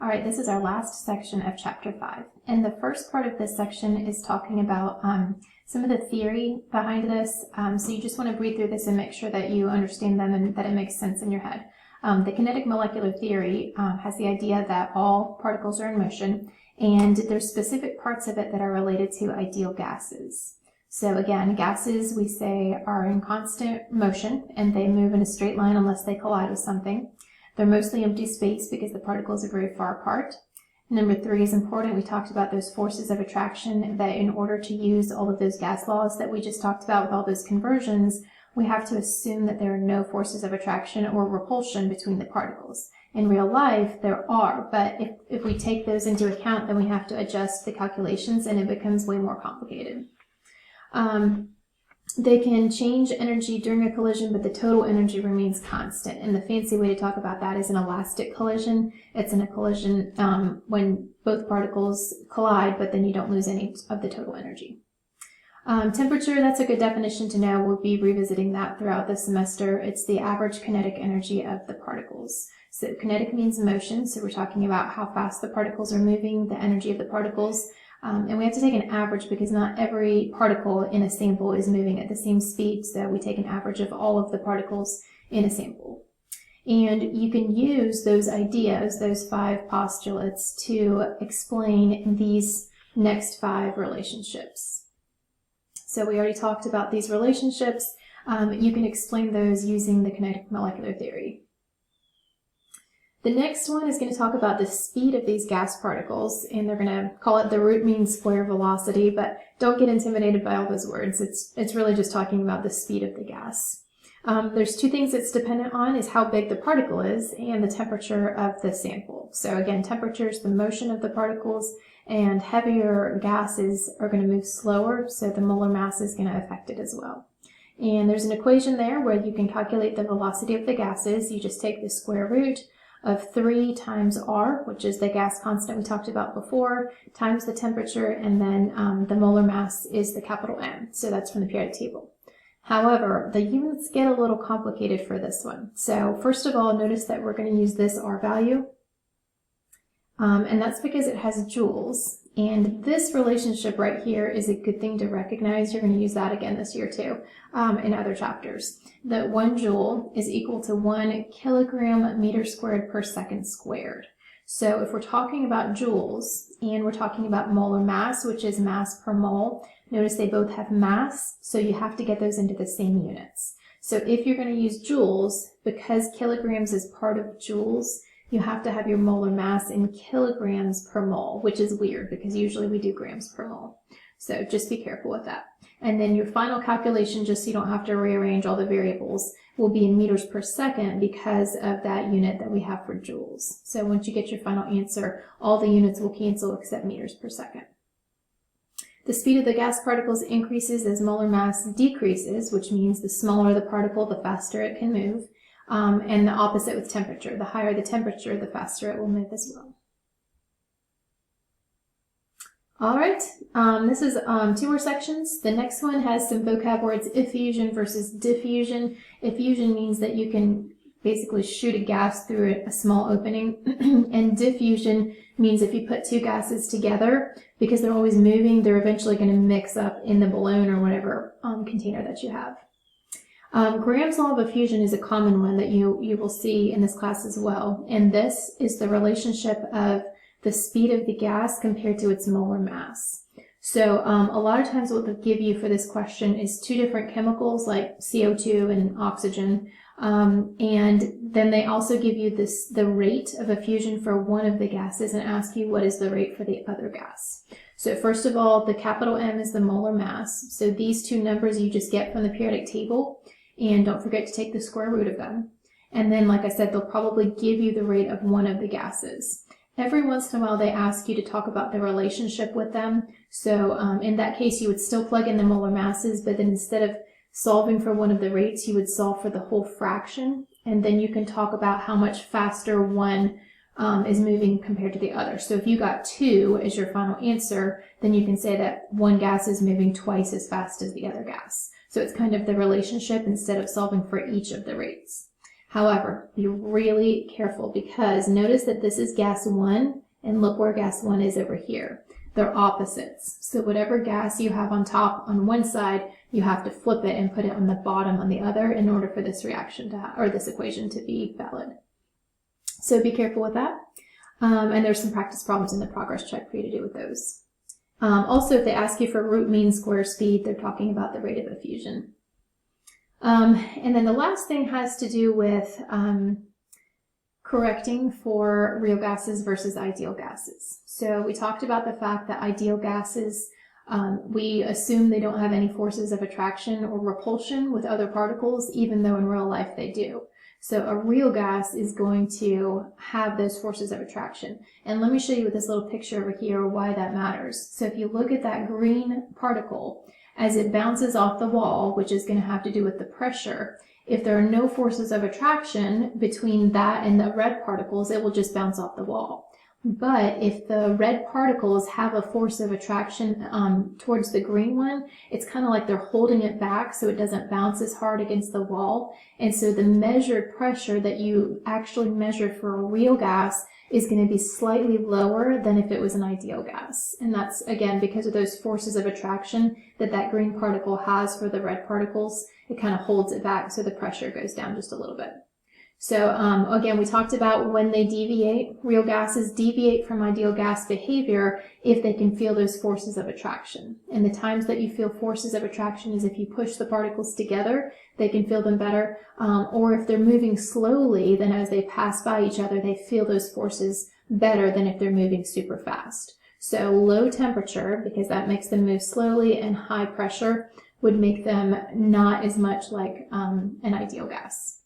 All right, this is our last section of Chapter 5. And the first part of this section is talking about some of the theory behind this. So you just want to read through this and make sure that you understand them and that it makes sense in your head. The kinetic molecular theory has the idea that all particles are in motion, and there's specific parts of it that are related to ideal gases. So again, gases, we say, are in constant motion, and they move in a straight line unless they collide with something. They're mostly empty space because the particles are very far apart. Number 3 is important. We talked about those forces of attraction, that in order to use all of those gas laws that we just talked about with all those conversions, we have to assume that there are no forces of attraction or repulsion between the particles. In real life, there are, but if we take those into account, then we have to adjust the calculations and it becomes way more complicated. They can change energy during a collision, but the total energy remains constant. And the fancy way to talk about that is an elastic collision. It's in a collision when both particles collide, but then you don't lose any of the total energy. Temperature, that's a good definition to know. We'll be revisiting that throughout the semester. It's the average kinetic energy of the particles. So kinetic means motion, so we're talking about how fast the particles are moving, the energy of the particles. And we have to take an average because not every particle in a sample is moving at the same speed, so we take an average of all of the particles in a sample. And you can use those ideas, those 5 postulates, to explain these next 5 relationships. So we already talked about these relationships. You can explain those using the kinetic molecular theory. The next one is going to talk about the speed of these gas particles, and they're going to call it the root mean square velocity, but don't get intimidated by all those words. It's really just talking about the speed of the gas. There's 2 things it's dependent on, is how big the particle is and the temperature of the sample. So again, temperature is the motion of the particles, and heavier gases are going to move slower, so the molar mass is going to affect it as well. And there's an equation there where you can calculate the velocity of the gases. You just take the square root of 3 times R, which is the gas constant we talked about before, times the temperature, and then the molar mass is the capital M. So that's from the periodic table. However, the units get a little complicated for this one. So first of all, notice that we're going to use this R value, and that's because it has joules. And this relationship right here is a good thing to recognize. You're going to use that again this year too, in other chapters. That 1 joule is equal to 1 kilogram meter squared per second squared. So if we're talking about joules and we're talking about molar mass, which is mass per mole, notice they both have mass, so you have to get those into the same units. So if you're going to use joules, because kilograms is part of joules, you have to have your molar mass in kilograms per mole, which is weird because usually we do grams per mole. So just be careful with that. And then your final calculation, just so you don't have to rearrange all the variables, will be in meters per second because of that unit that we have for joules. So once you get your final answer, all the units will cancel except meters per second. The speed of the gas particles increases as molar mass decreases, which means the smaller the particle, the faster it can move. And the opposite with temperature. The higher the temperature, the faster it will move as well. All right, this is 2 more sections. The next one has some vocab words: effusion versus diffusion. Effusion means that you can basically shoot a gas through a small opening, and diffusion means if you put 2 gases together, because they're always moving, they're eventually going to mix up in the balloon or whatever container that you have. Graham's law of effusion is a common one that you will see in this class as well, and this is the relationship of the speed of the gas compared to its molar mass. So a lot of times what they'll give you for this question is 2 different chemicals like CO2 and oxygen, and then they also give you the rate of effusion for one of the gases and ask you what is the rate for the other gas. So first of all, the capital M is the molar mass, so these 2 numbers you just get from the periodic table. And don't forget to take the square root of them. And then, like I said, they'll probably give you the rate of one of the gases. Every once in a while, they ask you to talk about the relationship with them. So in that case, you would still plug in the molar masses, but then instead of solving for one of the rates, you would solve for the whole fraction. And then you can talk about how much faster one is moving compared to the other. So if you got 2 as your final answer, then you can say that one gas is moving twice as fast as the other gas. So it's kind of the relationship instead of solving for each of the rates. However, be really careful because notice that this is gas 1 and look where gas 1 is over here. They're opposites. So whatever gas you have on top on one side, you have to flip it and put it on the bottom on the other in order for this reaction to or this equation to be valid. So be careful with that. And there's some practice problems in the progress check for you to do with those. Also, if they ask you for root mean square speed, they're talking about the rate of diffusion. And then the last thing has to do with correcting for real gases versus ideal gases. So we talked about the fact that ideal gases, we assume they don't have any forces of attraction or repulsion with other particles, even though in real life they do. So a real gas is going to have those forces of attraction. And let me show you with this little picture over here why that matters. So if you look at that green particle, as it bounces off the wall, which is going to have to do with the pressure, if there are no forces of attraction between that and the red particles, it will just bounce off the wall. But if the red particles have a force of attraction towards the green one, it's kind of like they're holding it back so it doesn't bounce as hard against the wall. And so the measured pressure that you actually measure for a real gas is going to be slightly lower than if it was an ideal gas. And that's, again, because of those forces of attraction that that green particle has for the red particles. It kind of holds it back so the pressure goes down just a little bit. So again, we talked about when they deviate. Real gases deviate from ideal gas behavior if they can feel those forces of attraction. And the times that you feel forces of attraction is if you push the particles together, they can feel them better. Or if they're moving slowly, then as they pass by each other, they feel those forces better than if they're moving super fast. So low temperature, because that makes them move slowly, and high pressure would make them not as much like an ideal gas.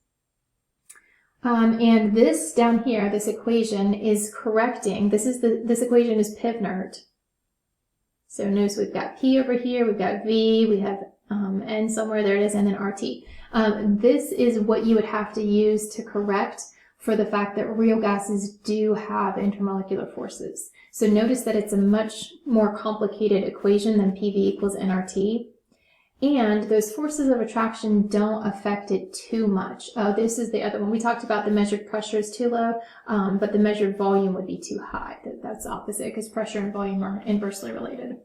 And this down here, this equation is correcting. This equation is PIV inert. So notice we've got P over here, we've got V, we have N somewhere, there it is, and then RT. This is what you would have to use to correct for the fact that real gases do have intermolecular forces. So notice that it's a much more complicated equation than PV equals nRT. And those forces of attraction don't affect it too much. This is the other one. We talked about the measured pressure is too low, but the measured volume would be too high. That's opposite because pressure and volume are inversely related.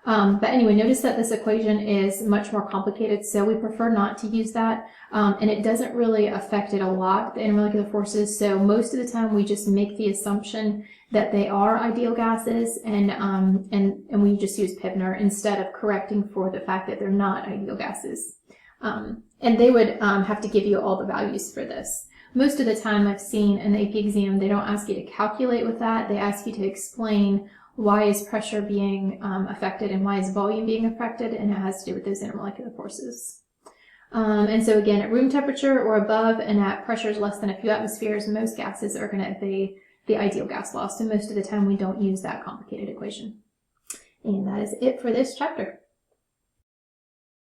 But anyway, notice that this equation is much more complicated, so we prefer not to use that. And it doesn't really affect it a lot, the intermolecular forces. So most of the time we just make the assumption that they are ideal gases, and we just use PIV inert instead of correcting for the fact that they're not ideal gases. And they would have to give you all the values for this. Most of the time I've seen in the AP exam, they don't ask you to calculate with that. They ask you to explain why is pressure being affected and why is volume being affected, and it has to do with those intermolecular forces. And so again, at room temperature or above and at pressures less than a few atmospheres, most gases are going to obey the ideal gas law. So most of the time we don't use that complicated equation. And that is it for this chapter.